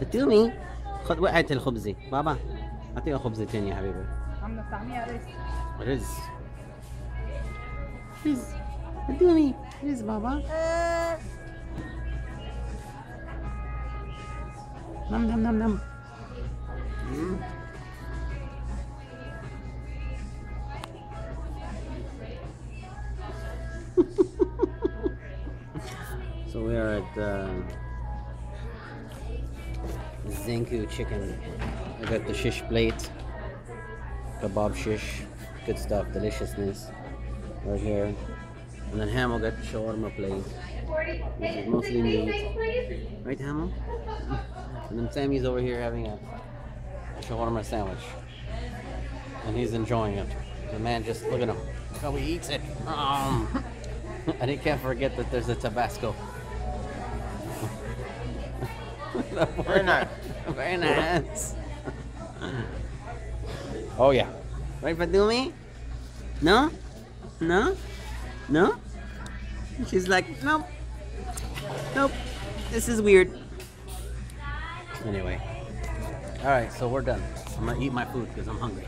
فتومي خذ وقعت الخبزة بابا اعطيها خبزتين يا حبيبي. عم نطعميها رز. رز رز فتومي رز بابا. نم نم نم نم. So we are at Zankou chicken. I got the shish plate, kebab shish, good stuff, deliciousness right here. And then Hamill got the shawarma plate, which is mostly meat. Right, Hamill? And then Sammy's over here having a shawarma sandwich. And he's enjoying it. The man just, look at him, look how he eats it. And he can't forget that there's a Tabasco. Very nice. Very nice. Oh yeah. Right, Fatoomah? No? No? No? She's like, nope. Nope. This is weird. Anyway. Alright, so we're done. I'm gonna eat my food because I'm hungry.